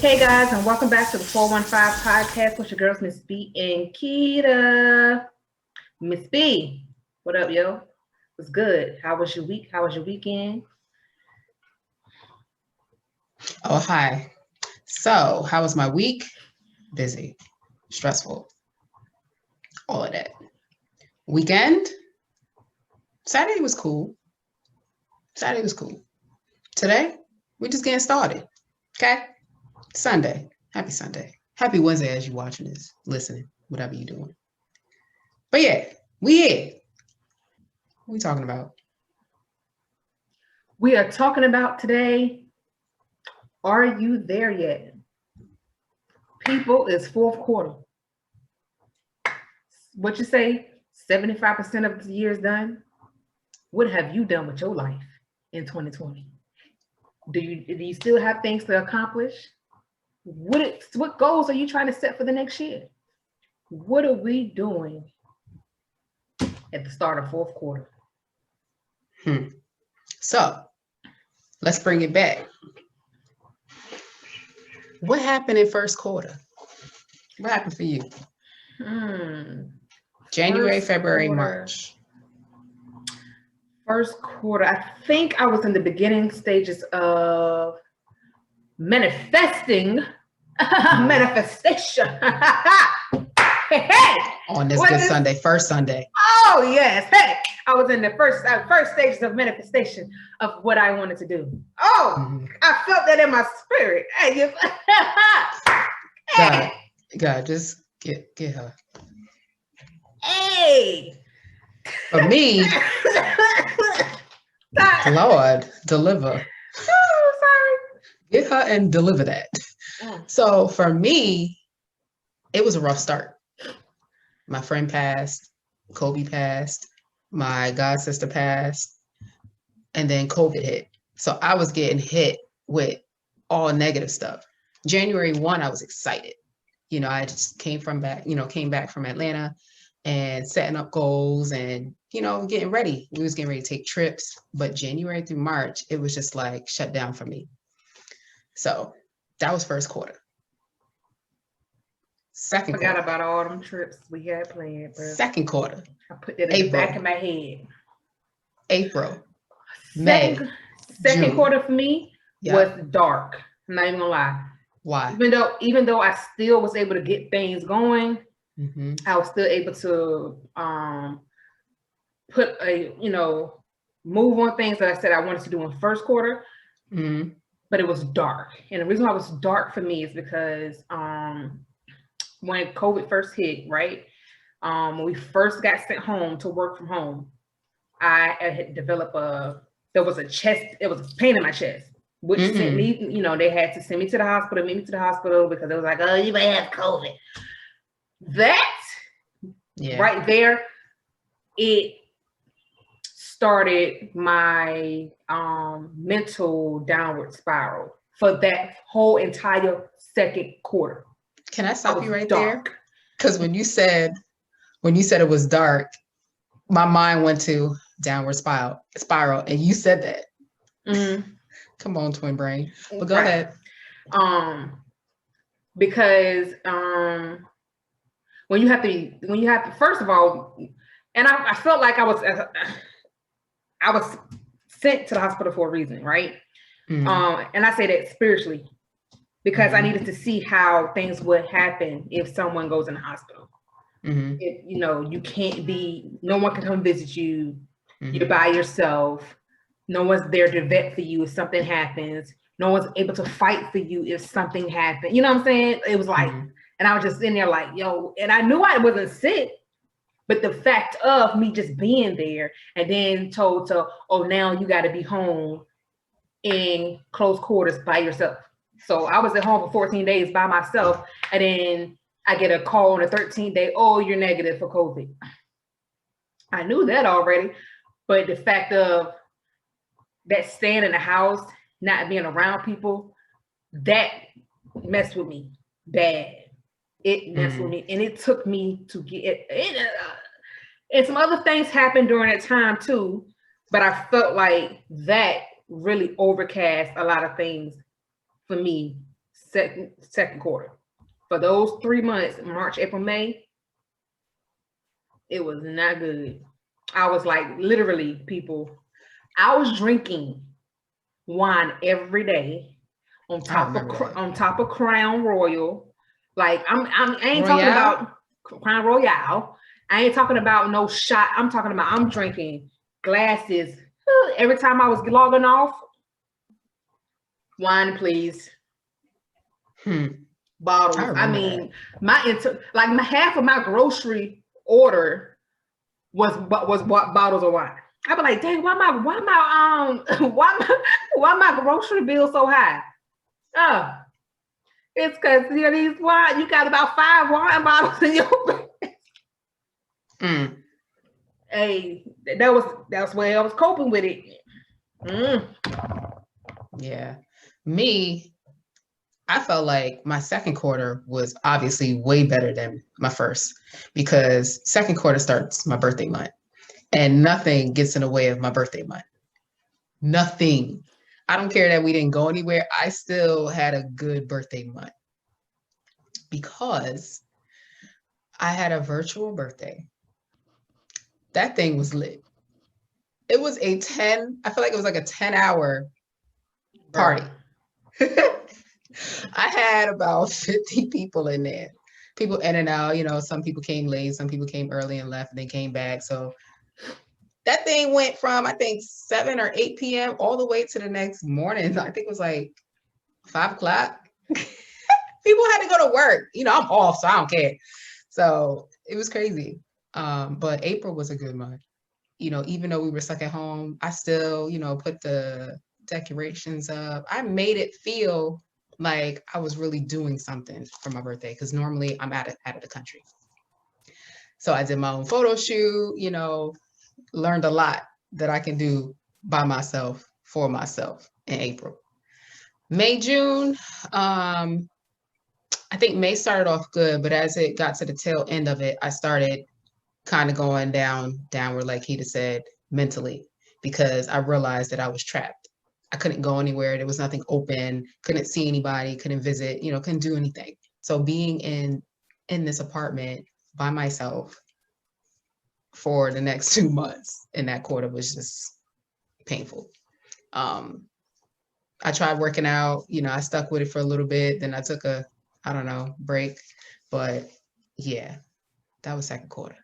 Hey guys, and welcome back to the 415 podcast with your girls, Miss B and Keita. Miss B, what up, yo? What's good? How was your week? How was your weekend? Oh, hi. So, how was my week? Busy, stressful, all of that. Weekend? Saturday was cool. Saturday was cool. Today, we're just getting started. Okay? Sunday. Happy Sunday. Happy Wednesday as you're watching this, listening, whatever you're doing. But yeah, we here. What we talking about? We are talking about today, are you there yet? People, it's fourth quarter. What you say, 75% of the year is done? What have you done with your life in 2020? Do you still have things to accomplish? What goals are you trying to set for the next year? What are we doing at the start of fourth quarter? So, let's bring it back. What happened in first quarter? What happened for you? January, February, March. First quarter, I think I was in the beginning stages of manifesting. Manifestation. Hey, on this good Sunday, first Sunday. Oh yes, hey, I was in the first stages of manifestation of what I wanted to do. Oh, I felt that in my spirit. Hey, God, just get her. Hey, for me, Lord, deliver. Oh, sorry. Get her and deliver that. So for me, it was a rough start. My friend passed, Kobe passed, my god sister passed, and then COVID hit. So I was getting hit with all negative stuff. January 1, I was excited. You know, I just came back from Atlanta and setting up goals and, getting ready. We was getting ready to take trips. But January through March, it was just like shut down for me. So that was first quarter. Second quarter. Forgot about all them trips we had planned. Bro. Second quarter. I put that in the back of my head. April. May. Second June. quarter for me was dark. I'm not even gonna lie. Why? Even though I still was able to get things going, I was still able to put move on things that I said I wanted to do in first quarter. But it was dark. And the reason why it was dark for me is because when COVID first hit, right? When we first got sent home to work from home, I had developed there was a pain in my chest, which sent me, they had to send me to the hospital, admit me to the hospital because it was like, oh, you may have COVID. That right there, it started my mental downward spiral for that whole entire second quarter. Can I stop you right there? Because when you said it was dark, my mind went to downward spiral, and you said that. Come on, twin brain. But go ahead. Because when you have to, first of all, and I felt like I was sent to the hospital for a reason, right? And I say that spiritually because I needed to see how things would happen if someone goes in the hospital. If, you can't no one can come visit you. You're by yourself. No one's there to vet for you if something happens. No one's able to fight for you if something happened. You know what I'm saying? It was like, and I was just in there like, yo, and I knew I wasn't sick. But the fact of me just being there and then told to, oh, now you got to be home in close quarters by yourself. So I was at home for 14 days by myself. And then I get a call on the 13th day, oh, you're negative for COVID. I knew that already. But the fact of that staying in the house, not being around people, that messed with me bad. It messed with me, and it took me to get it. And some other things happened during that time too, but I felt like that really overcast a lot of things for me second quarter. For those 3 months, March, April, May, it was not good. I was like, literally, people, I was drinking wine every day on top of Crown Royal. Like I ain't talking about Crown Royale. I ain't talking about no shot. I'm talking about I'm drinking glasses every time I was logging off. Wine, please. Bottles. I mean, my half of my grocery order was bottles of wine. I'd be like, dang, why my grocery bill so high? Oh, it's because these wine, you got about 5 wine bottles in your Hey, that's where I was coping with it. Yeah. Me, I felt like my second quarter was obviously way better than my first, because second quarter starts my birthday month and nothing gets in the way of my birthday month. Nothing. I don't care that we didn't go anywhere. I still had a good birthday month because I had a virtual birthday. That thing was lit. It was I feel like it was like a 10-hour party. I had about 50 people in there. People in and out, some people came late, some people came early and left, and they came back. So that thing went from, I think, 7 or 8 p.m. all the way to the next morning. I think it was like 5 o'clock. People had to go to work. I'm off, so I don't care. So it was crazy. But April was a good month. Even though we were stuck at home, I still, put the decorations up. I made it feel like I was really doing something for my birthday, because normally I'm out of the country. So I did my own photo shoot, learned a lot that I can do by myself, for myself in April. May, June, I think May started off good, but as it got to the tail end of it, I started kind of going downward, like Keita said, mentally, because I realized that I was trapped. I couldn't go anywhere. There was nothing open, couldn't see anybody, couldn't visit, couldn't do anything. So being in this apartment by myself for the next 2 months in that quarter was just painful. I tried working out, I stuck with it for a little bit. Then I took a, break. But yeah, that was second quarter.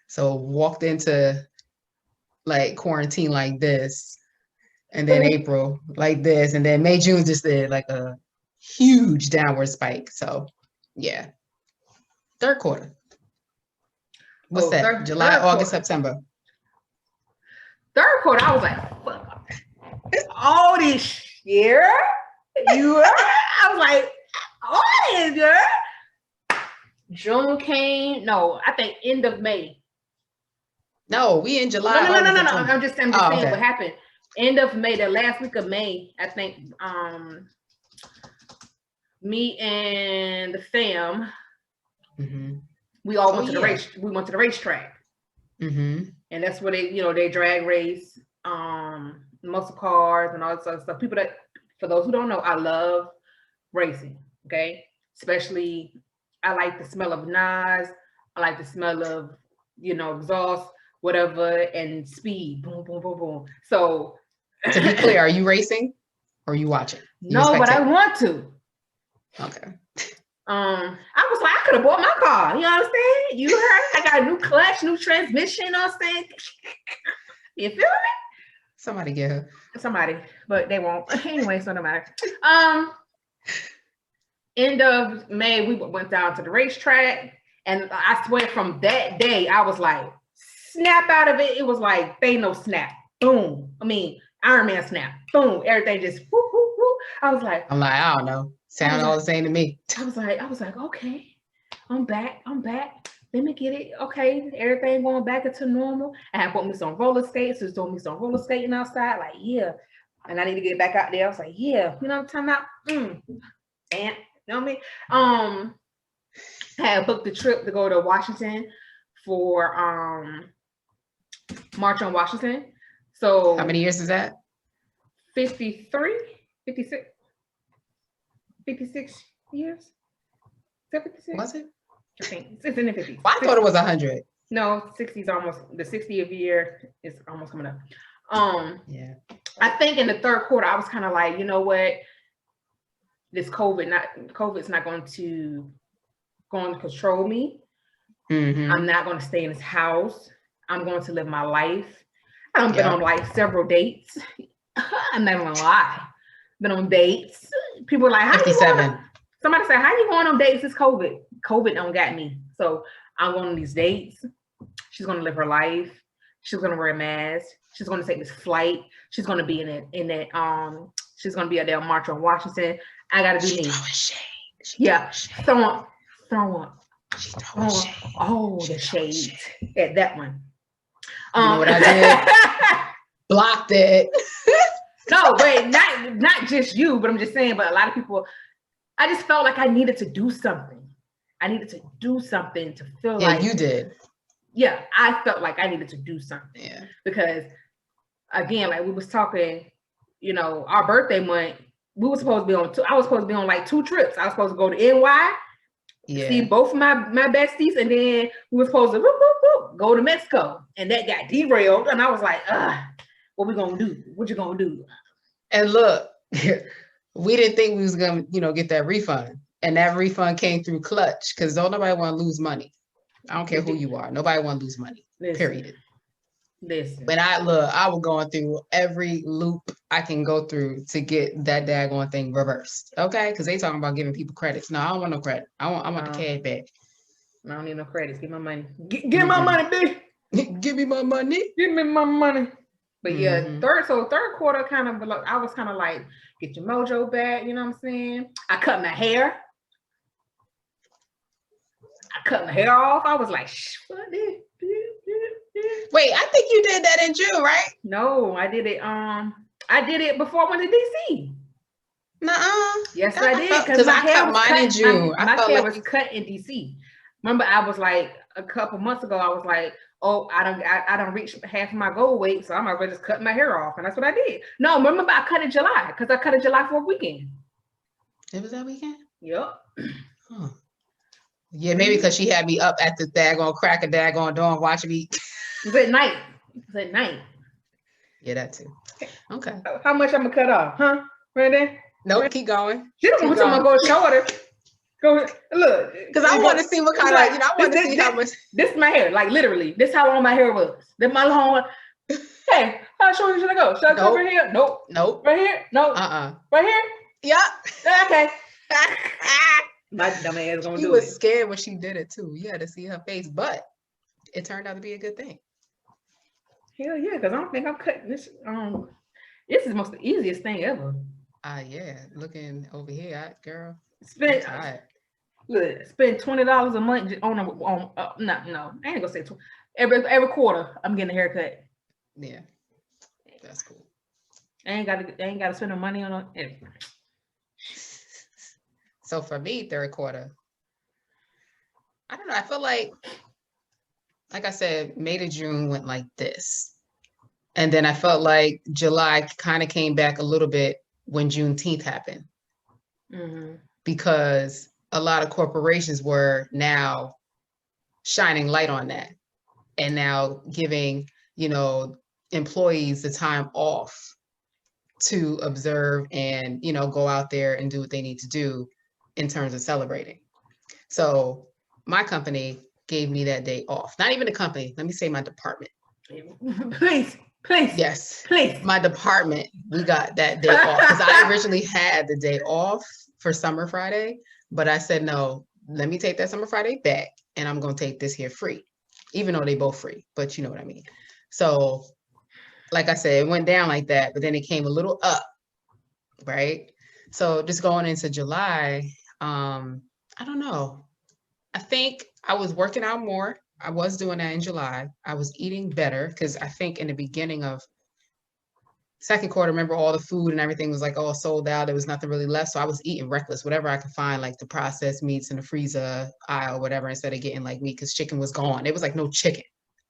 So walked into like quarantine like this, and then April like this, and then May, June just did like a huge downward spike. So yeah. Third quarter. What's that? July, August, September. Third quarter, I was like, fuck. All this year, I was like, all this year. June came, no, I think end of May. No, we in July. No. I'm just saying okay. What happened. End of May, the last week of May, I think me and the fam, we all went to the race. We went to the racetrack. And that's where they drag race, muscle cars and all that sort of stuff. For those who don't know, I love racing. Okay. Especially I like the smell of Nas. I like the smell of, exhaust, whatever, and speed. Boom, boom, boom, boom. So to be clear, are you racing or are you watching? No, but I want to. Okay. I was like, I could have bought my car. You understand? You heard? I got a new clutch, new transmission. You know what I'm saying? You feel me? Somebody get her. Somebody, but they won't. Anyway, so no matter. End of May, we went down to the racetrack, and I swear from that day, I was like, snap out of it. It was like Thanos snap. Boom. I mean, Iron Man snap. Boom. Everything just whoop, whoop, whoop. I was like, I don't know. Sound all the same to me. I was like, okay, I'm back. Let me get it. Okay, everything going back into normal. I had bought me some roller skates. Just told me some roller skating outside. Like, yeah. And I need to get back out there. I was like, yeah. You know what I'm talking about? And you know what I mean? I had booked the trip to go to Washington for March on Washington. So how many years is that? 53, 56. 56 years. 56? Was it? I think it's in the 50s. I thought it was 100. No, 60 is almost, the 60th year is almost coming up. Yeah. I think in the third quarter, I was kind of like, you know what? This COVID's not going to control me. Mm-hmm. I'm not going to stay in this house. I'm going to live my life. I've been on like several dates. I'm not gonna lie. Been on dates. People are like, how 57. Somebody said, how you going on dates? It's COVID. COVID don't got me. So I'm going on these dates. She's gonna live her life. She's gonna wear a mask. She's gonna take this flight. She's gonna be she's gonna be at there March on Washington. I gotta do me. Yeah. Throwing all the shade at that one. You know what I did? Blocked it. No, wait, not just you, but I'm just saying, but a lot of people, I just felt like I needed to do something. I needed to do something to feel like. Yeah, you did. Yeah, I felt like I needed to do something. Yeah. Because, again, like we was talking, you know, our birthday month, I was supposed to be on like 2 trips. I was supposed to go to NY, see both of my besties, and then we were supposed to go to Mexico. And that got derailed. And I was like, what we gonna do? What you gonna do? And look, we didn't think we was gonna, get that refund. And that refund came through Clutch, because don't nobody want to lose money. I don't care who you are. Nobody want to lose money. Period. Listen. When I was going through every loop I can go through to get that daggone thing reversed. Okay? Because they talking about giving people credits. No, I don't want no credit. I want the cash back. I don't need no credits. Give my money. Give my money, bitch. Give me my money. Give me my money. But yeah, third quarter kind of, I was kind of like, get your mojo back. You know what I'm saying? I cut my hair. Off. I was like, what this? Wait, I think you did that in June, right? No, I did it. I did it before I went to DC. Nuh-uh. Yes, I did. Because I cut mine in June. My hair was cut in DC. Remember, I was like a couple months ago. I was like, oh, I don't reach half of my goal weight, so I might as well just cut my hair off, and that's what I did. No, remember, I cut in July because I cut in July 4th weekend. It was that weekend. Yep. Huh. Yeah, maybe because she had me up at the daggone crack of daggone dawn watching me. It was at night. Yeah, that too. Okay. How much I'm gonna cut off, huh? Right there. Nope, keep going. She don't want to go shorter. Go look. Because I want to see what kind of, I want to see how much. This is my hair, like literally. This is how long my hair was. This my long. Hey, how short should I go? Should I go over here? Nope. Right here? Nope. Right here? Yeah. Okay. My dumb ass gonna do it. She was scared when she did it too. You had to see her face, but it turned out to be a good thing. Hell yeah, because I don't think I'm cutting this. This is the easiest thing ever. Yeah. Looking over here, girl. Spend $20 a month on no, I ain't gonna say 20. Every quarter I'm getting a haircut. Yeah, that's cool. I ain't gotta spend no money on it. So for me, third quarter, I don't know. I feel like I said, May to June went like this. And then I felt like July kind of came back a little bit when Juneteenth happened. Mm-hmm. Because a lot of corporations were now shining light on that and now giving, employees the time off to observe and, go out there and do what they need to do in terms of celebrating. So my company gave me that day off. Not even the company, let me say my department. Please. Yes. Please. My department, we got that day off because I originally had the day off for Summer Friday, but I said, no, let me take that Summer Friday back and I'm going to take this here free, even though they both free, but you know what I mean? So like I said, it went down like that, but then it came a little up, right? So just going into July, I don't know. I think I was working out more. I was doing that in July. I was eating better because I think in the beginning of second quarter, remember all the food and everything was like all sold out. There was nothing really left. So I was eating reckless, whatever I could find, like the processed meats in the freezer aisle, whatever, instead of getting like meat because chicken was gone. There was like no chicken.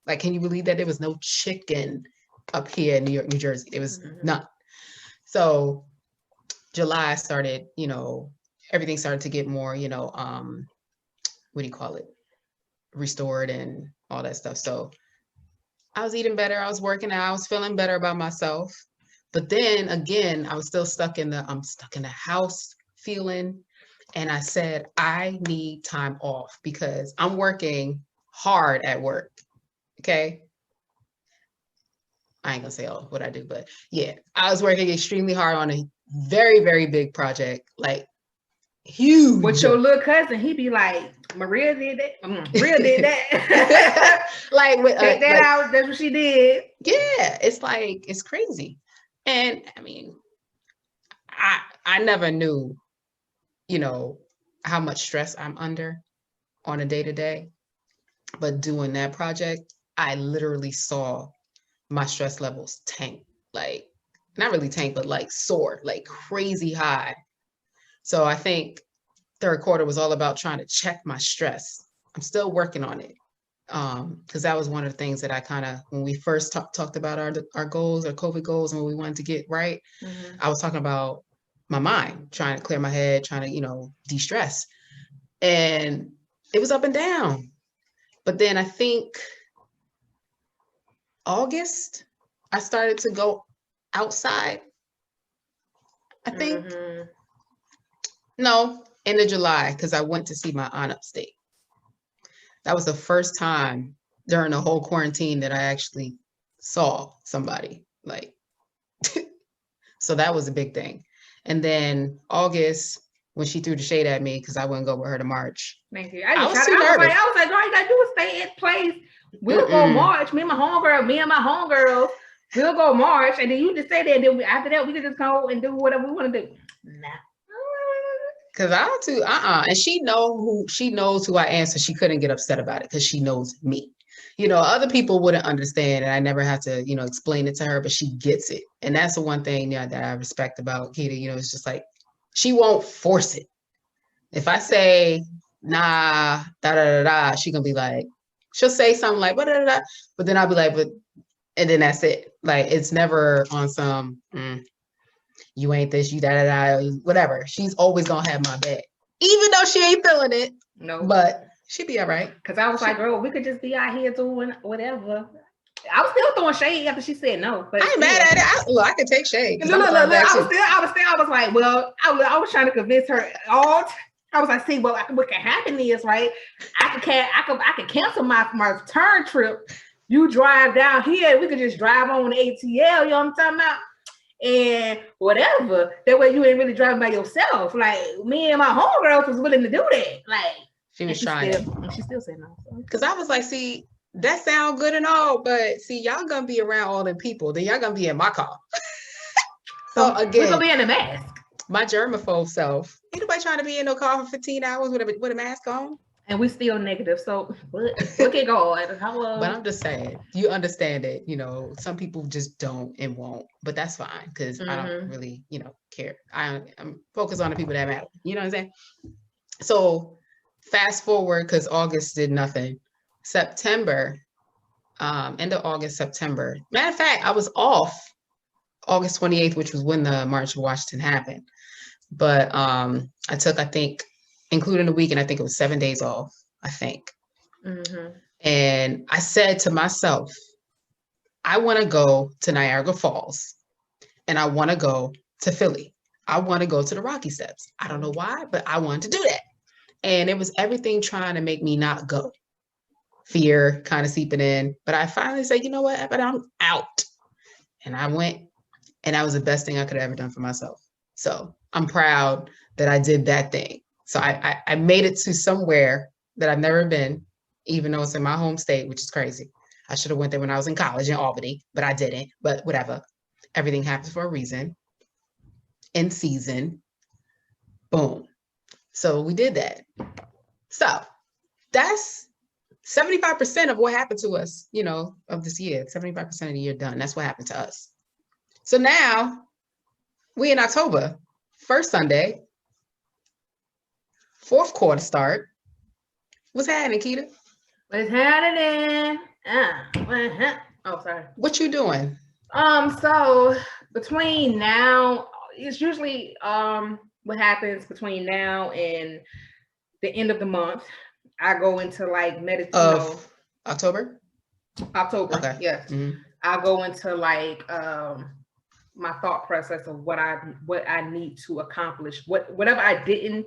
Like, can you believe that there was no chicken up here in New York, New Jersey? There was none. So July started, everything started to get more, what do you call it? Restored and all that stuff. So I was eating better. I was working out. I was feeling better about myself. But then again, I was still stuck in the house feeling. And I said, I need time off because I'm working hard at work. Okay. I ain't gonna say what I do, but yeah, I was working extremely hard on a very, very big project, like huge. With your little cousin, he be like, Maria did that. Maria did that. Like with take that out. That's what she did. Yeah, it's like it's crazy. And I mean, I never knew, how much stress I'm under on a day-to-day. But doing that project, I literally saw my stress levels tank, like not really tank, but like soar, like crazy high. So I think third quarter was all about trying to check my stress. I'm still working on it. Because that was one of the things that I kind of, when we first talked about our goals, our COVID goals, and what we wanted to get right, I was talking about my mind, trying to clear my head, trying to, de-stress. And it was up and down. But then I think August, I started to go outside. I think, no, end of July, because I went to see my aunt upstate. That was the first time during the whole quarantine that I actually saw somebody, like, so that was a big thing. And then August, when she threw the shade at me because I wouldn't go with her to march. Thank you. I was too nervous. I was like, all you gotta do is stay in place. We'll go march. Me and my homegirls, we'll go march. And then you just stay there. And then after that, we can just go and do whatever we want to do. Nah. Cause I don't too, and she knows who I am, so she couldn't get upset about it because she knows me. Other people wouldn't understand, and I never had to, explain it to her, but she gets it. And that's the one thing that I respect about Keita, it's just like, she won't force it. If I say, nah, da-da-da-da, she gonna be like, she'll say something like, da-da-da-da, but then I'll be like, and then that's it. Like, it's never on some, you ain't this, you da-da-da, whatever. She's always gonna have my back. Even though she ain't feeling it. No. But she'd be all right. Because I was like, girl, we could just be out here doing whatever. I was still throwing shade after she said no. But I ain't mad at it. I could take shade. Look, I was like, well, I was trying to convince her all. I was like, see, well, what can happen is, right? I can cancel my return trip. You drive down here, we could just drive on the ATL, you know what I'm talking about? And whatever. That way you ain't really driving by yourself. Like, me and my homegirls was willing to do that. Like, she was trying. She still said no. Because I was like, see, that sounds good and all, but see, y'all gonna be around all the people, then y'all gonna be in my car. So again, we're gonna be in a mask. My germaphobe self, ain't nobody trying to be in no car for 15 hours with a mask on. And we still negative, so look at God. Hello. But I'm just saying, you understand it. Some people just don't and won't, but that's fine because I don't really, care. I'm focused on the people that matter. You know what I'm saying? So fast forward, because August did nothing. September, end of August, September. Matter of fact, I was off August 28th, which was when the March of Washington happened. But I took, I think, including the weekend, I think it was 7 days off, I think. And I said to myself, I want to go to Niagara Falls and I want to go to Philly. I want to go to the Rocky Steps. I don't know why, but I wanted to do that. And it was everything trying to make me not go. Fear kind of seeping in. But I finally said, you know what? But I'm out. And I went, and that was the best thing I could have ever done for myself. So I'm proud that I did that thing. So I made it to somewhere that I've never been, even though it's in my home state, which is crazy. I should have went there when I was in college in Albany, but I didn't. But whatever. Everything happens for a reason. In season. Boom. So we did that. So that's 75% of what happened to us, of this year. 75% of the year done. That's what happened to us. So now we in October, first Sunday, fourth quarter start. What's happening, Keita? What's happening? Oh, sorry. What you doing? So between now, it's usually what happens between now and the end of the month, I go into like meditation. October. Okay. Yes. Mm-hmm. I go into like my thought process of what I need to accomplish, whatever I didn't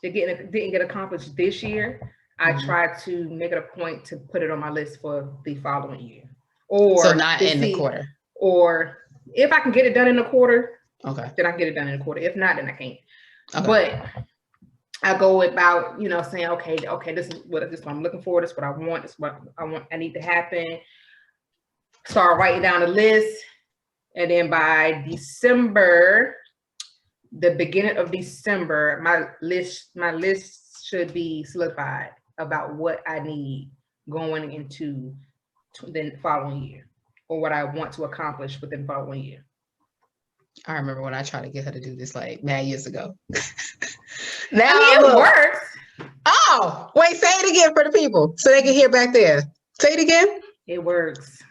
get accomplished this year. I try to make it a point to put it on my list for the following year. Or so not in the quarter. Or if I can get it done in a quarter, okay, then I can get it done in a quarter. If not, then I can't. Okay. But I go about, saying, okay, this is what I'm looking for. This is what I want. This is what I need to happen. Start writing down a list. And then by December, the beginning of December, my list should be solidified about what I need going into the following year, or what I want to accomplish within the following year. I remember when I tried to get her to do this like mad years ago. Now it works. Oh, wait, say it again for the people so they can hear back there. Say it again. It works.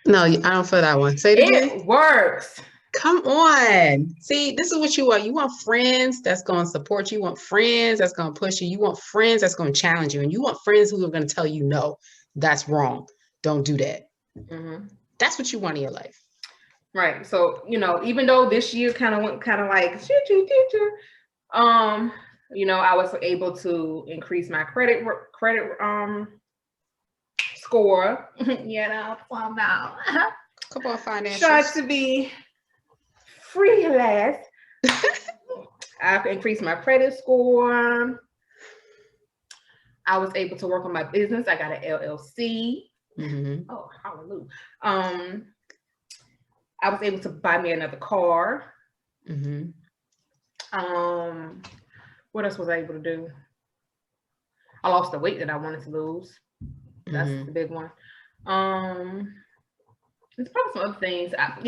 No, I don't feel that one. Say it again. It works. Come on. See, this is what you want. You want friends that's going to support you. You want friends that's going to push you. You want friends that's going to challenge you. And you want friends who are going to tell you, no, that's wrong. Don't do that. Mm-hmm. That's what you want in your life. Right. So, even though this year kind of went like, I was able to increase my credit score. From now. Couple of financials. Try to be free last. I've increased my credit score. I was able to work on my business. I got an LLC. Mm-hmm. Oh, hallelujah. I was able to buy me another car. Mm-hmm. What else was I able to do? I lost the weight that I wanted to lose. That's the big one. There's probably some other things. I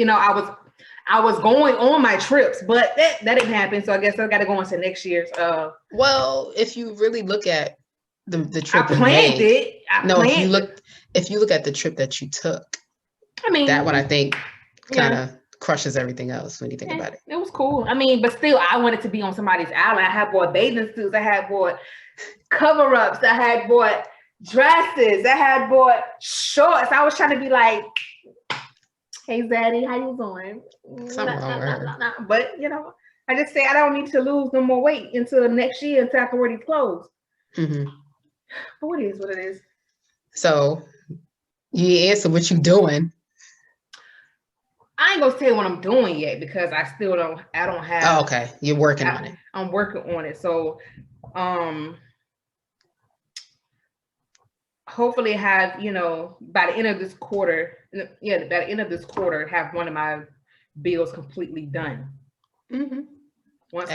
was going on my trips, but that didn't happen. So I guess I got to go on to next year's. Well, if you really look at the trip, I planned it. If you look at the trip that you took, that one I think kind of crushes everything else when you think about it. It was cool. But still, I wanted to be on somebody's island. I had bought bathing suits. I had bought cover-ups. I had bought dresses. I had bought shorts. I was trying to be like, hey, Zaddy, how you doing? Something wrong with her. But, I just say I don't need to lose no more weight until next year until I can wear these clothes. Mm-hmm. But what is what it is. So, you answer what you doing. I ain't gonna tell you what I'm doing yet because I don't have. Oh, okay. You're working on it. I'm working on it. So, hopefully have, by the end of this quarter, have one of my bills completely done. Mm-hmm. Once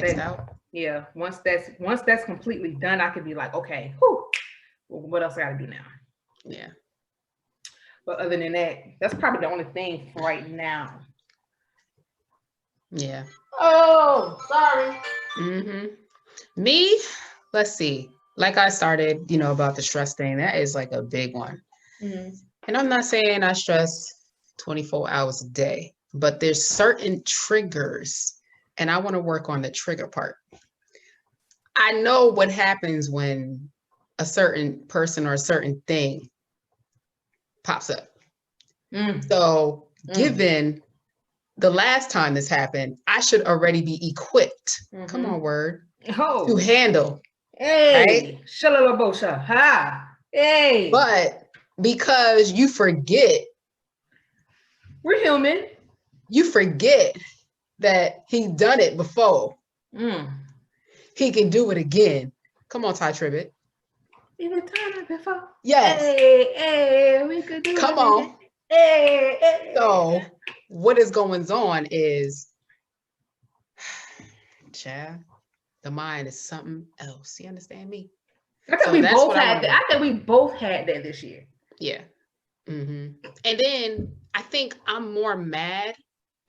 that's completely done, I could be like, okay, what else I gotta do now? Yeah. But other than that, that's probably the only thing for right now. Yeah. Oh, sorry. Mm-hmm. Me, let's see. Like I started, about the stress thing. That is like a big one. Mm-hmm. And I'm not saying I stress 24 hours a day, but there's certain triggers, and I want to work on the trigger part. I know what happens when a certain person or a certain thing pops up. So given the last time this happened, I should already be equipped. Mm-hmm. Come on, word. To handle. Hey, shalalabosha. Ha. Hey. But because you forget. We're human. You forget that he's done it before. He can do it again. Come on, Ty Tribbett. Even time before. Yes. Hey, we could do it. Come on. Hey. So what is going on is, child, the mind is something else. You understand me? I think we both had that. I think we both had that this year. Yeah. Mm-hmm. And then I think I'm more mad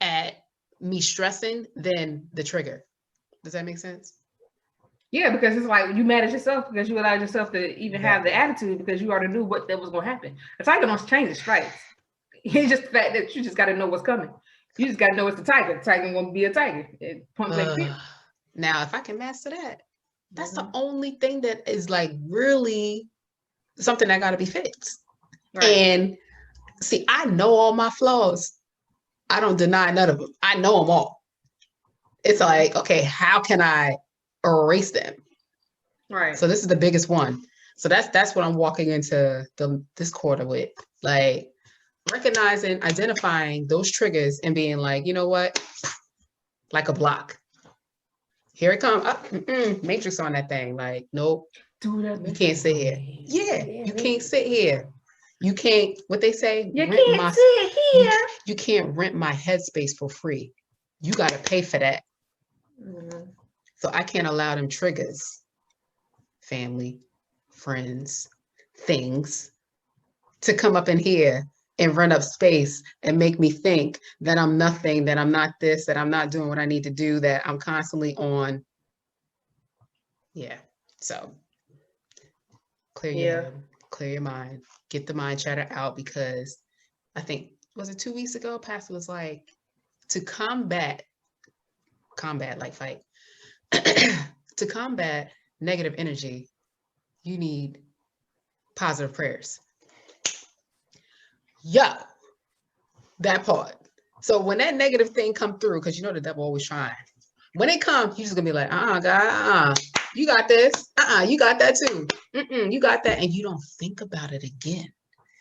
at me stressing than the trigger. Does that make sense? Yeah, because it's like you mad at yourself because you allowed yourself to even have the attitude because you already knew what that was going to happen. It's like don't change the stripes. It's just the fact that you just got to know what's coming. You just gotta know it's the tiger. The tiger gonna be a tiger. Point blank period. Now, if I can master that, that's the only thing that is like really something that gotta be fixed. Right. And see, I know all my flaws. I don't deny none of them. I know them all. It's like, okay, how can I erase them? Right. So this is the biggest one. So that's what I'm walking into this quarter with. Like recognizing, identifying those triggers and being like, you know what? Like a block. Here it comes. Matrix on that thing. Like, nope. You can't sit here. Yeah, you can't sit here. You can't, what they say? You can't sit here. You can't rent my headspace for free. You got to pay for that. Mm-hmm. So I can't allow them triggers, family, friends, things, to come up in here and run up space and make me think that I'm nothing, that I'm not this, that I'm not doing what I need to do, that I'm constantly on. Yeah. So clear your head, clear your mind, get the mind chatter out, because I think, was it 2 weeks ago? Pastor was like, to combat like fight, to combat negative energy, you need positive prayers. Yeah, that part. So when that negative thing come through, because you know the devil always trying. When it comes, you're just gonna be like, God, you got this. You got that too. You got that, and you don't think about it again.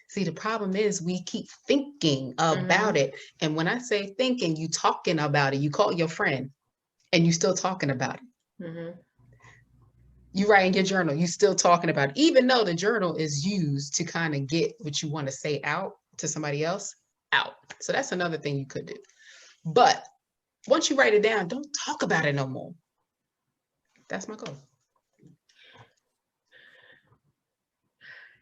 See, the problem is we keep thinking about it, and when I say thinking, you talking about it. You call your friend, and you still talking about it. You write in your journal, you still talking about it, even though the journal is used to kind of get what you want to say out to somebody else out. So that's another thing you could do. But once you write it down, don't talk about it no more. That's my goal.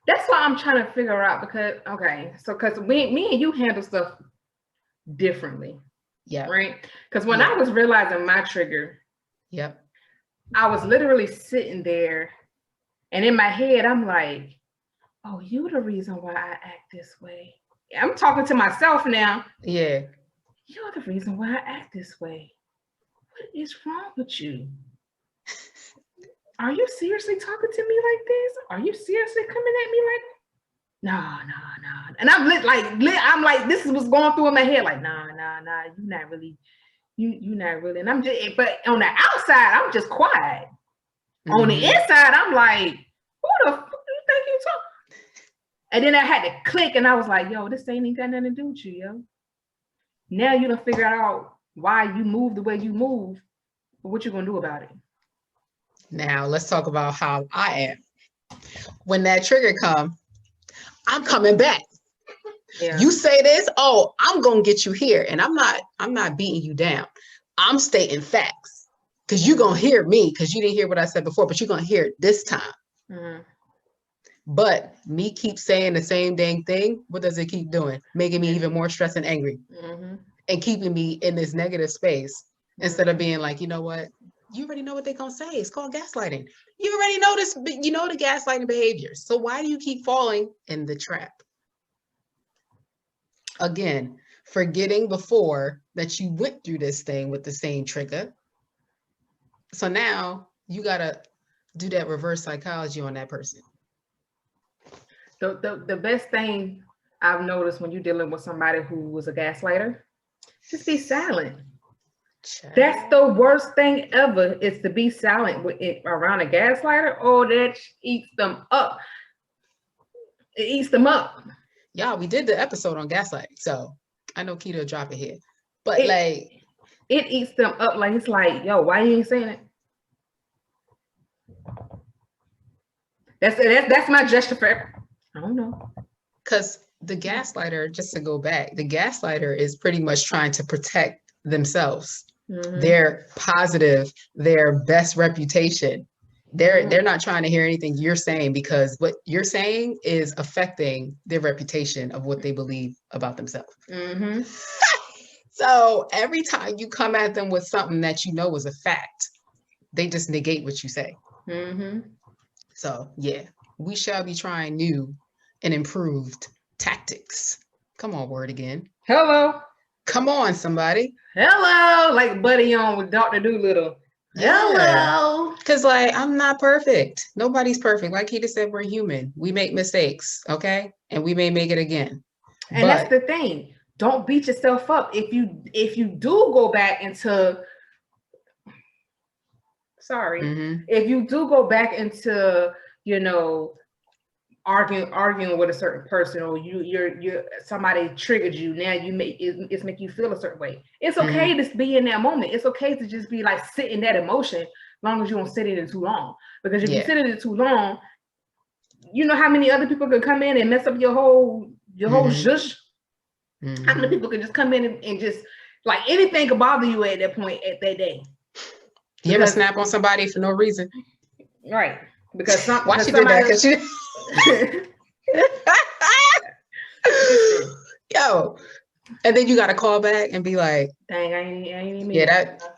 That's why I'm trying to figure out, because me and you handle stuff differently. Yeah. Right. Because when I was realizing my trigger, I was literally sitting there, and in my head, I'm like, oh, you the reason why I act this way. I'm talking to myself now. Yeah. You're the reason why I act this way. What is wrong with you? Are you seriously talking to me like this? Are you seriously coming at me like, no. And I'm like, this is what's going through in my head. Like, nah, you're not really. You're not really. And I'm just, but on the outside, I'm just quiet. On the inside, I'm like, who the fuck do you think you talking? And then I had to click, and I was like, yo, this ain't got nothing to do with you, yo. Now you done figure out why you move the way you move, but what you gonna do about it? Now let's talk about how I am. When that trigger come, I'm coming back. Yeah. You say this, oh, I'm gonna get you here, and I'm not beating you down. I'm stating facts, because you're gonna hear me, because you didn't hear what I said before, but you're gonna hear it this time. But me keep saying the same dang thing, what does it keep doing? Making me even more stressed and angry, and keeping me in this negative space, instead of being like, you know what? You already know what they're gonna say. It's called gaslighting. You already know this, you know the gaslighting behaviors. So why do you keep falling in the trap? Again, forgetting before that you went through this thing with the same trigger. So now you gotta do that reverse psychology on that person. The best thing I've noticed when you're dealing with somebody who was a gaslighter, just be silent. That's the worst thing ever, is to be silent with it around a gaslighter. Oh, that eats them up. It eats them up. Yeah, we did the episode on gaslighting, so I know Keita will drop it here. But it eats them up. Like, it's like, yo, why you ain't saying it? That's my gesture for, I don't know. Because the gaslighter, just to go back, the gaslighter is pretty much trying to protect themselves, their positive, their best reputation. They're not trying to hear anything you're saying, because what you're saying is affecting their reputation of what they believe about themselves. So every time you come at them with something that you know is a fact, they just negate what you say. So yeah, we shall be trying new and improved tactics. Come on, word again. Hello. Come on, somebody. Hello, like Buddy on with Dr. Doolittle. Hello. Because like I'm not perfect. Nobody's perfect. Like he just said, we're human. We make mistakes, okay? And we may make it again. And that's the thing. Don't beat yourself up. If you do go back into if you do go back into, you know, arguing with a certain person, or you're somebody triggered you, now it's make you feel a certain way. It's okay to be in that moment. It's okay to just be like sit in that emotion, as long as you don't sit in it too long. Because if you sit in it too long, you know how many other people could come in and mess up your whole zhush. How many people could just come in and just like anything could bother you at that point at that day. You ever snap on somebody for no reason? Right. Because why she did that? Because she yo, and then you got to call back and be like, dang, I ain't mean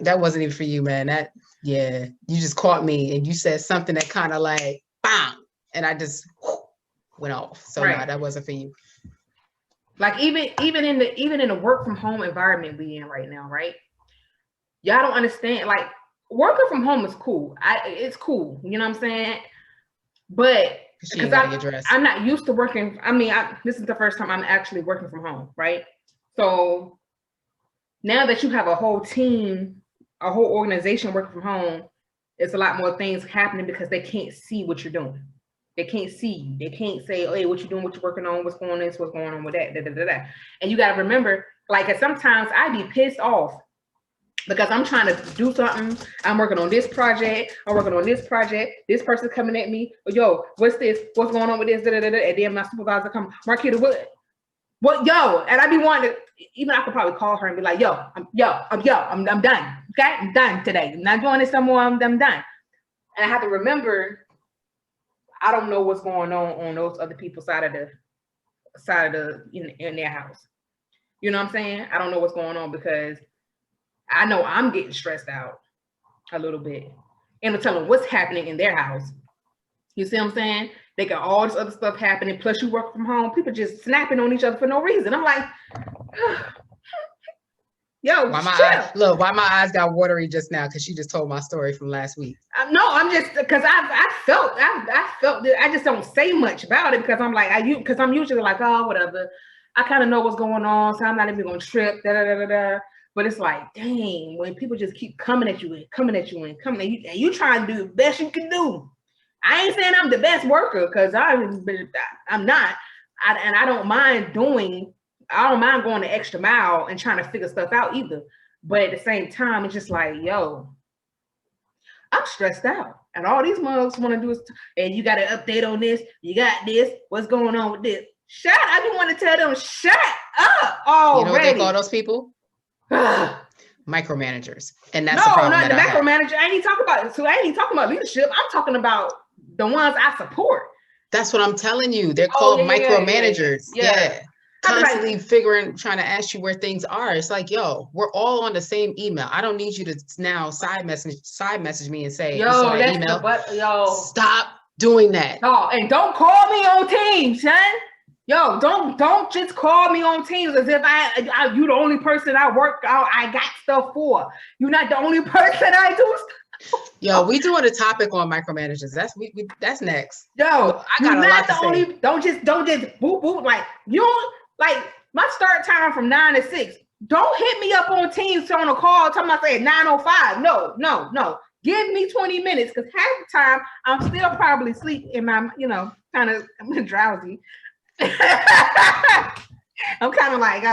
that wasn't even for you, man. You just caught me and you said something that kind of like bam, and I just went off. So no, that wasn't for you. Like even in the work from home environment we in right now, right? Y'all don't understand. Like working from home is cool. It's cool. You know what I'm saying? But because I'm not used to working. I mean, this is the first time I'm actually working from home, right? So now that you have a whole team, a whole organization working from home, it's a lot more things happening because they can't see what you're doing. They can't see you. They can't say, oh, hey, what you doing, what you're working on, what's going on, what's going on with that, And you got to remember, like, sometimes I be pissed off because I'm trying to do something. I'm working on this project. This person's coming at me. Yo, what's this? What's going on with this? And then my supervisor come, Marquita, what, yo? And I be wanting to, even I could probably call her and be like, I'm done. Okay, I'm done today. I'm not doing this no more. I'm done. And I have to remember, I don't know what's going on those other people's side of the in their house. You know what I'm saying? I don't know what's going on because I know I'm getting stressed out a little bit. And I'm telling what's happening in their house. You see what I'm saying? They got all this other stuff happening. Plus you work from home. People just snapping on each other for no reason. I'm like, yo, why my eyes got watery just now? Because she just told my story from last week. No, I'm just because I felt that I just don't say much about it because I'm like because I'm usually like, oh, whatever. I kind of know what's going on, so I'm not even gonna trip. But it's like, dang, when people just keep coming at you and you trying to do the best you can do. I ain't saying I'm the best worker because I'm not. I don't mind going the extra mile and trying to figure stuff out either. But at the same time, it's just like, yo, I'm stressed out. And all these mugs want to do is, and you got an update on this. You got this. What's going on with this? I just want to tell them, shut up already. You know what they call those people? Micromanagers. And that's the problem. No, not the micromanager. I ain't even talking about leadership. I'm talking about the ones I support. That's what I'm telling you. They're called micromanagers. Yeah. Constantly trying to ask you where things are. It's like, yo, we're all on the same email. I don't need you to now side message me and say, yo, that's email. Stop doing that. Oh, and don't call me on Teams, son. Yo, don't just call me on Teams as if you the only person I got stuff for. You're not the only person I do stuff. Yo, we doing a topic on micromanagers. That's next. Yo, I got a lot to say. Don't just boop like you like my start time from 9 to 6. Don't hit me up on Teams on a call talking about saying 9:05. No. Give me 20 minutes because half the time I'm still probably asleep in my, kind of I'm drowsy. I'm kind of like,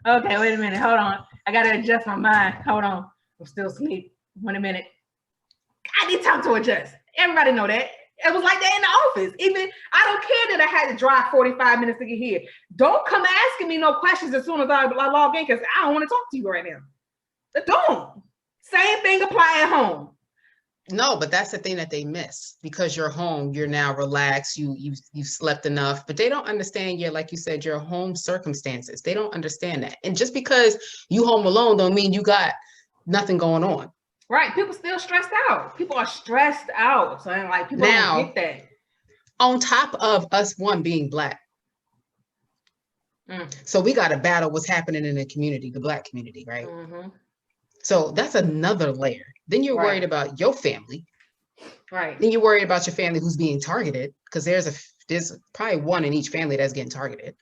okay, wait a minute, hold on. I gotta adjust my mind. Hold on, I'm still asleep. 1 minute. I need time to adjust. Everybody know that. It was like that in the office. Even I don't care that I had to drive 45 minutes to get here. Don't come asking me no questions as soon as I log in because I don't want to talk to you right now. Don't. Same thing apply at home. No, but that's the thing that they miss because you're home. You're now relaxed. You slept enough, but they don't understand like you said, your home circumstances. They don't understand that. And just because you home alone don't mean you got nothing going on. Right. People still stressed out. People are stressed out. So like people don't get that. On top of us being Black. So we got to battle what's happening in the community, the Black community, right? So that's another layer. Then you're worried about your family. Right. Then you're worried about your family who's being targeted, because there's probably one in each family that's getting targeted.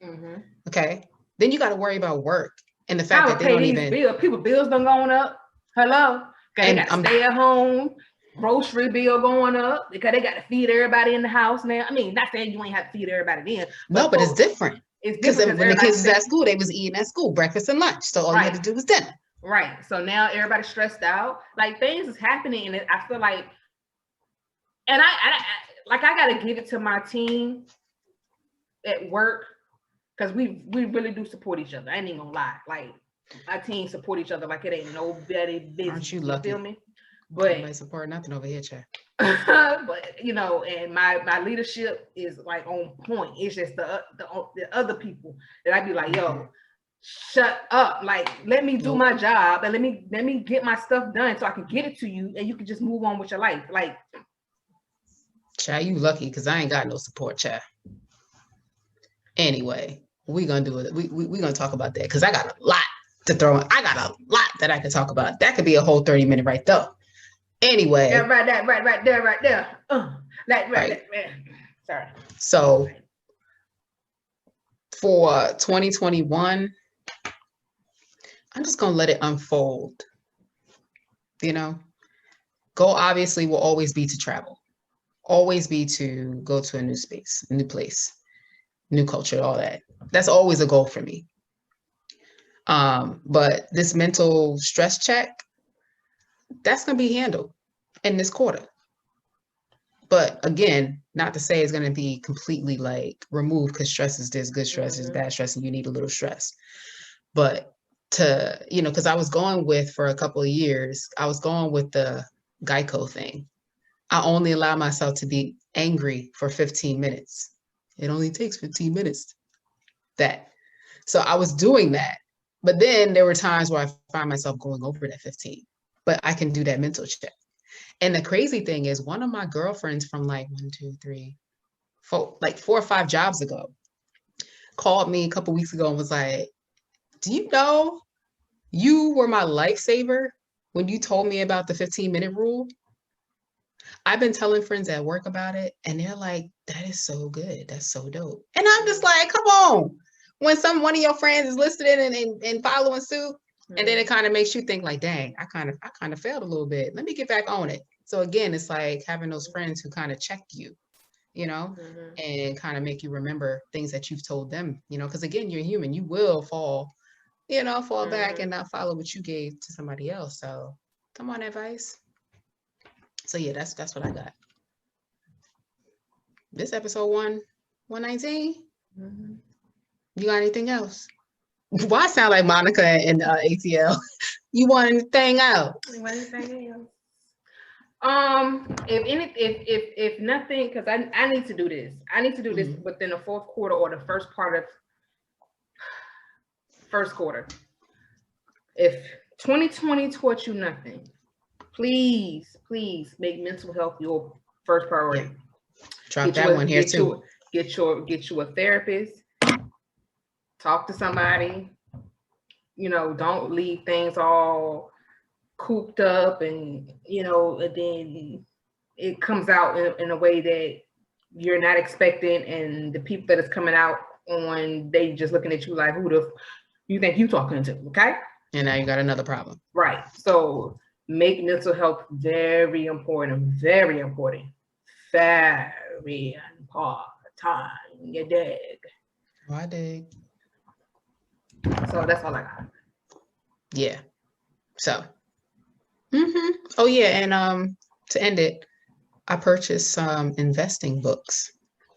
Okay. Then you got to worry about work and the fact that they don't even bills. People's bills done going up. Hello. They got to stay at home. Grocery bill going up because they got to feed everybody in the house now. I mean, not saying you ain't have to feed everybody then. But it's different. It's different because when the kids was at school, they was eating at school, breakfast and lunch. So all you had to do was dinner. Right. So now everybody's stressed out. Like things is happening, and I feel like, and I got to give it to my team at work, because we really do support each other. I ain't even gonna lie. Like our team support each other like it ain't nobody business. Aren't you lucky? You feel me? But nobody support nothing over here, Chad. But and my leadership is like on point. It's just the other people that I be like, yo, shut up. Like, let me do my job and let me get my stuff done so I can get it to you and you can just move on with your life. Like, Chad, you lucky because I ain't got no support, Chad. Anyway, we gonna do it. We gonna talk about that because I got a lot to throw in. I got a lot that I can talk about. That could be a whole 30-minute right there. Anyway. Yeah, right there. Right. Sorry. So for 2021, I'm just gonna let it unfold. Goal obviously will always be to travel. Always be to go to a new space, a new place, new culture, all that. That's always a goal for me. But this mental stress check, that's going to be handled in this quarter. But again, not to say it's going to be completely like removed, because stress is this, good stress is bad stress, and you need a little stress. But because I was going with, for a couple of years, I was going with the Geico thing. I only allow myself to be angry for 15 minutes. It only takes 15 minutes. So I was doing that. But then there were times where I find myself going over that 15. But I can do that mental check. And the crazy thing is, one of my girlfriends from like 4 or 5 jobs ago called me a couple weeks ago and was like, do you know you were my lifesaver when you told me about the 15-minute rule? I've been telling friends at work about it, and they're like, that is so good. That's so dope. And I'm just like, come on. When one of your friends is listening and following suit, and then it kind of makes you think like, dang, I kind of failed a little bit. Let me get back on it. So again, it's like having those friends who kind of check you, and kind of make you remember things that you've told them, because again, you're human. You will fall back and not follow what you gave to somebody else. So come on, advice. So yeah, that's what I got. This episode 119. You got anything else? Why I sound like Monica and ATL? You want anything else? If nothing, because I need to do this. I need to do this within the fourth quarter or the first part of first quarter. If 2020 taught you nothing, please make mental health your first priority. Yeah. Drop that one here too. Get you a therapist. Talk to somebody. Don't leave things all cooped up and and then it comes out in a way that you're not expecting, and the people that is coming out on, they just looking at you like, who the you think you talking to? Okay. And now you got another problem. Right. So make mental health very important. Very important. Very important. You dig? I dig. So that's all I got. Yeah. So. Oh yeah, and to end it, I purchased some investing books.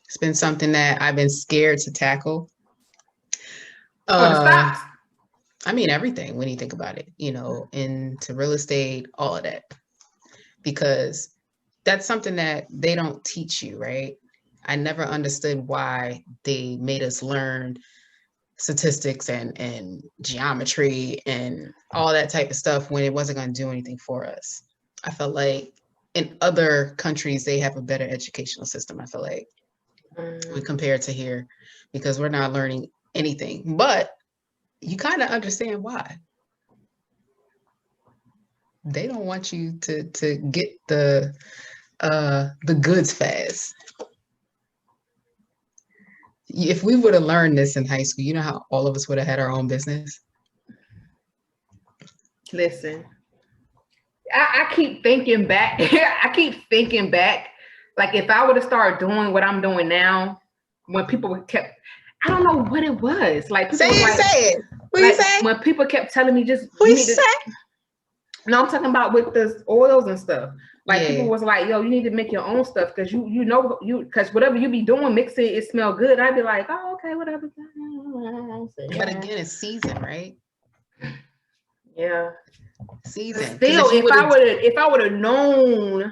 It's been something that I've been scared to tackle. The stocks. I mean, everything when you think about it, into real estate, all of that, because that's something that they don't teach you, right? I never understood why they made us learn statistics and geometry and all that type of stuff when it wasn't going to do anything for us. I felt like in other countries, they have a better educational system, I feel like, when compared to here, because we're not learning anything, but you kind of understand why. They don't want you to get the goods fast. If we would have learned this in high school, you know how all of us would have had our own business? Listen, I keep thinking back. Like if I would have started doing what I'm doing now, when people kept, I don't know what it was. Like people say it. What like, you say? When people kept telling me just what you say? No, I'm talking about with the oils and stuff. Like people was like, yo, you need to make your own stuff because you know because whatever you be doing, mix it smell good. I'd be like, oh, okay, whatever. But again, it's season, right? Yeah. Season. Still, if I would have known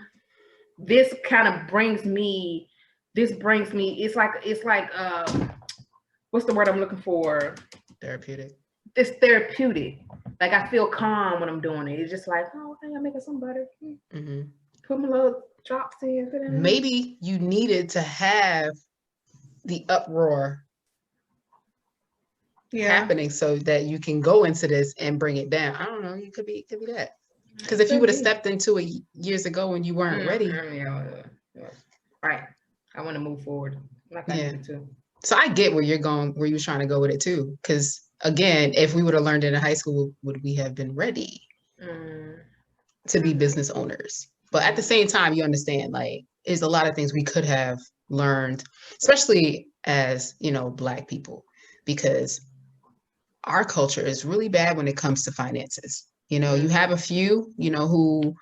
this kind of brings me, it's like what's the word I'm looking for? Therapeutic. It's therapeutic. Like I feel calm when I'm doing it. It's just like, oh, okay, I'm making some butter. Mm-hmm. Put my little drops in. Maybe you needed to have the uproar happening so that you can go into this and bring it down. I don't know. It could be that. Because if you would have stepped into it years ago when you weren't ready. Right. I want to move forward. Like I need to. So I get where you're going, where you're trying to go with it too. Because again, if we would have learned it in high school, would we have been ready to be business owners? But at the same time, you understand, like, there's a lot of things we could have learned, especially as, Black people, because our culture is really bad when it comes to finances. You have a few, who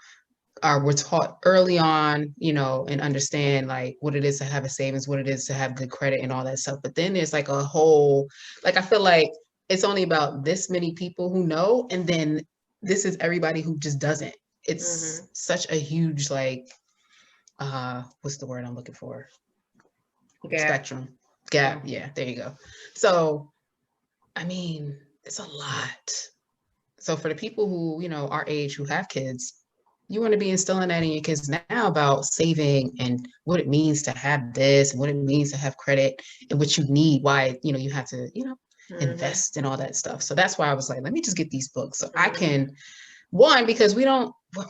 were taught early on, and understand like what it is to have a savings, what it is to have good credit and all that stuff. But then there's like a whole, like, I feel like it's only about this many people who know. And then this is everybody who just doesn't. It's such a huge, like, what's the word I'm looking for? Spectrum. Gap. Yeah, there you go. So, I mean, it's a lot. So for the people who, our age who have kids, you want to be instilling that in your kids now about saving and what it means to have this and what it means to have credit and what you need, why, you have to, invest in all that stuff. So that's why I was like, let me just get these books. So I can, one, because we're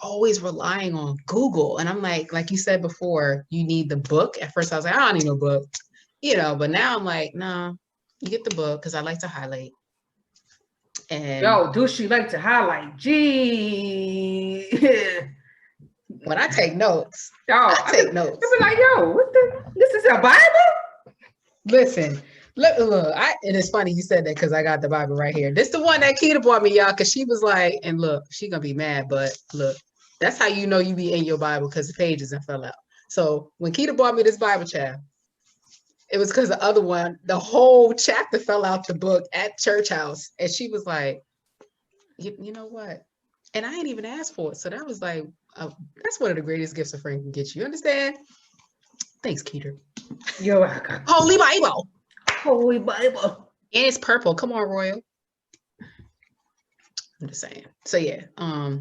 always relying on Google. And I'm like you said before, you need the book. At first I was like, I don't need no book, but now I'm like, nah, you get the book because I like to highlight. And yo, do she like to highlight? Gee. When I take notes, I take notes. I be like, yo, this is a Bible? Listen, look, and it's funny you said that because I got the Bible right here. This the one that Keita bought me, y'all, because she was like, and look, she gonna be mad, but look, that's how you know you be in your Bible because the pages and fell out. So when Keita bought me this Bible chapter, it was because the other one, the whole chapter fell out the book at church house. And she was like, you know what? And I ain't even asked for it. So that was like, that's one of the greatest gifts a friend can get you. Understand? Thanks, Keita. You're welcome. Holy Bible. Holy Bible. And it's purple. Come on, Royal. I'm just saying. So yeah, I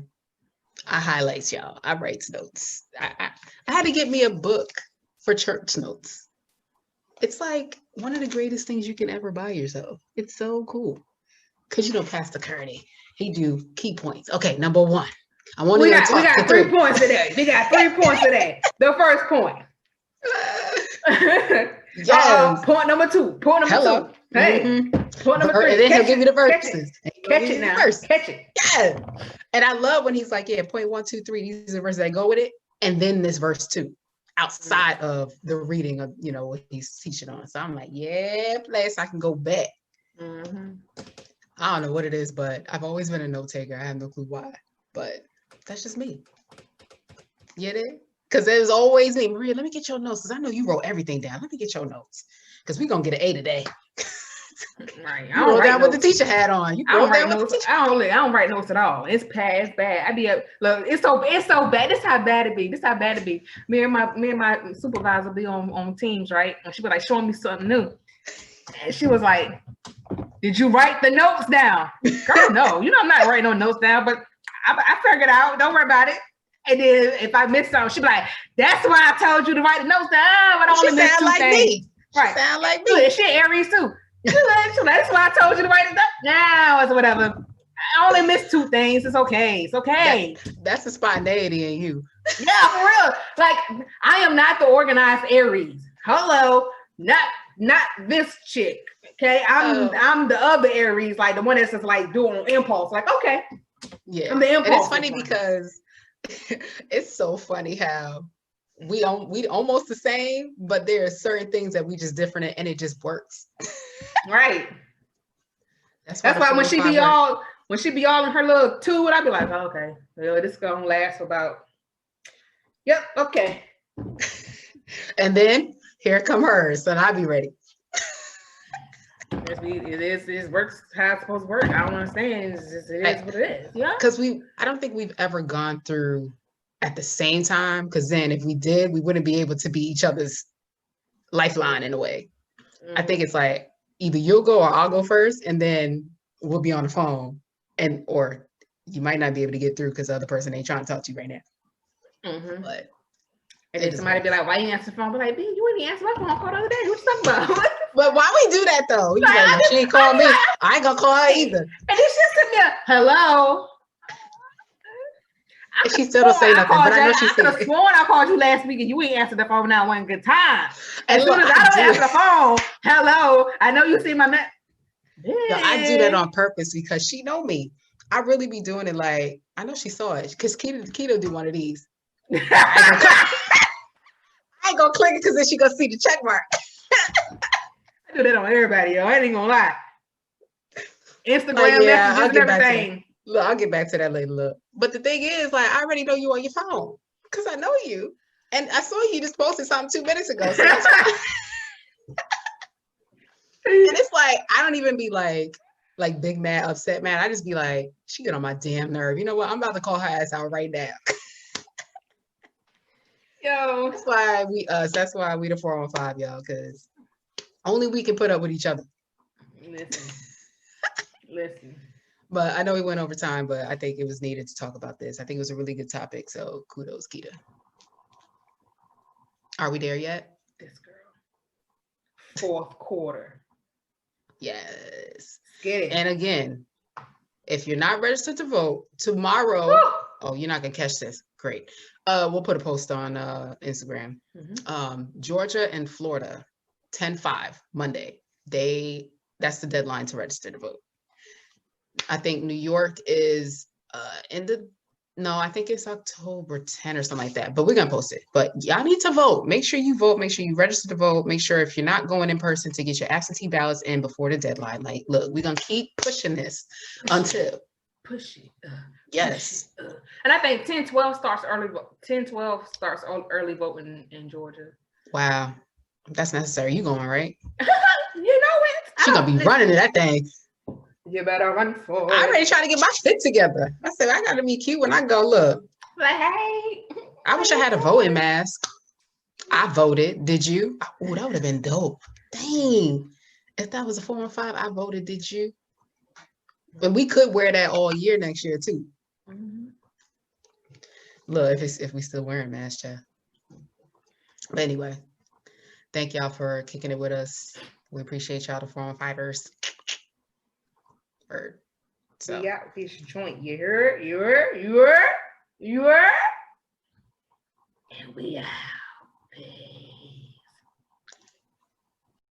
highlights, y'all. I write notes. I had to get me a book for church notes. It's like one of the greatest things you can ever buy yourself. It's so cool. Because Pastor Kearney, he do key points. Okay, number one. We got 3 points today. We got 3 points today. The first point. Yes. Point number 2. Point number 2. Hey. Point number 3. And then he'll give you the verses. Catch it now. Catch it. Yeah. And I love when he's like, point 1, 2, 3. These are the verses that go with it. And then this verse 2. Outside of the reading of, what he's teaching on. So I'm like, place I can go back. I don't know what it is, but I've always been a note taker. I have no clue why, but that's just me. Get it? Because there's always me. Maria, let me get your notes because I know you wrote everything down. Let me get your notes because we're going to get an A today. Right. I don't write what the teacher had on. I don't write notes. I don't write notes at all. It's bad. Look, it's so bad. This how bad it be. Me and my supervisor be on teams, right? And she was like showing me something new. And she was like, "Did you write the notes down?" Girl, no. I'm not writing no notes down, but I figured out. Don't worry about it. And then if I miss something, she'd be like, "That's why I told you to write the notes down." I don't want to miss two things. Me. Right. Sound like me. Look, she Aries too. That's why I told you to write it down. Now it's whatever. I only missed 2 things. It's okay. It's okay. That's the spontaneity in you. Yeah, for real. Like, I am not the organized Aries. Hello, not this chick. Okay, I'm the other Aries, like the one that's just like doing on impulse. Like, okay, yeah. I'm the impulse. And it's funny because it's so funny how we almost the same, but there are certain things that we just different in, and it just works. Right. That's why when she be all in her little 2, I'd be like, oh, okay, well, this is gonna last about. Yep. Okay. And then here come hers, and I'll be ready. It works how it's supposed to work. I don't understand. It is what it is. Yeah. Because I don't think we've ever gone through at the same time. Because then, if we did, we wouldn't be able to be each other's lifeline in a way. Mm-hmm. I think it's like either you'll go or I'll go first, and then we'll be on the phone, or you might not be able to get through because the other person ain't trying to talk to you right now. Mm-hmm. But and then somebody be like, "Why you answer the phone?" Be like, "B, you ain't answer my phone call the other day. What you talking about?" But why we do that though? Like, well, she ain't called me. I ain't gonna call her either. And then she's sitting there, hello. And she still don't say nothing, but I know she's here. I could have sworn I called you last week and you ain't answered the phone. Now one good time. As soon as I don't answer the phone, hello. I know you see my message. I do that on purpose because she know me. I really be doing it like I know she saw it because Keto do one of these. I ain't gonna click it because then she gonna see the check mark. I do that on everybody, yo. I ain't gonna lie. Instagram messages and everything. Look, I'll get back to that later. Look, but the thing is, like, I already know you on your phone because I know you, and I saw you just posted something 2 minutes ago. So that's and it's like I don't even be like big mad, upset mad. I just be like, she get on my damn nerve. You know what? I'm about to call her ass out right now. Yo, that's why we us. That's why we the 415, y'all, because only we can put up with each other. Listen. But I know we went over time, but I think it was needed to talk about this. I think it was a really good topic. So kudos, Keita. Are we there yet? This girl. 4th quarter. Yes. Get it. And again, if you're not registered to vote tomorrow, oh, you're not gonna catch this. Great. We'll put a post on Instagram. Mm-hmm. Georgia and Florida, 10-5 Monday. That's the deadline to register to vote. I think New York is I think it's October 10 or something like that, but we're going to post it. But y'all need to vote. Make sure you vote. Make sure you register to vote. Make sure if you're not going in person to get your absentee ballots in before the deadline. Like, look, we're going to keep pushing this until. Push it. Yes. And I think 10-12 starts early vote. 10-12 starts early voting in Georgia. Wow. That's necessary. You going, right? You know it. She's going to be running to that thing. You better run for it. I'm already trying to get my fit together. I said, I got to be cute when I go. Look. Like, hey. I wish I had a voting mask. I voted. Did you? Oh, that would have been dope. Dang. If that was a 415, I voted. Did you? But we could wear that all year next year, too. Mm-hmm. Look, if we still wearing masks, child. But anyway, thank y'all for kicking it with us. We appreciate y'all, the 415ers. So. We got this joint. You heard? And we out.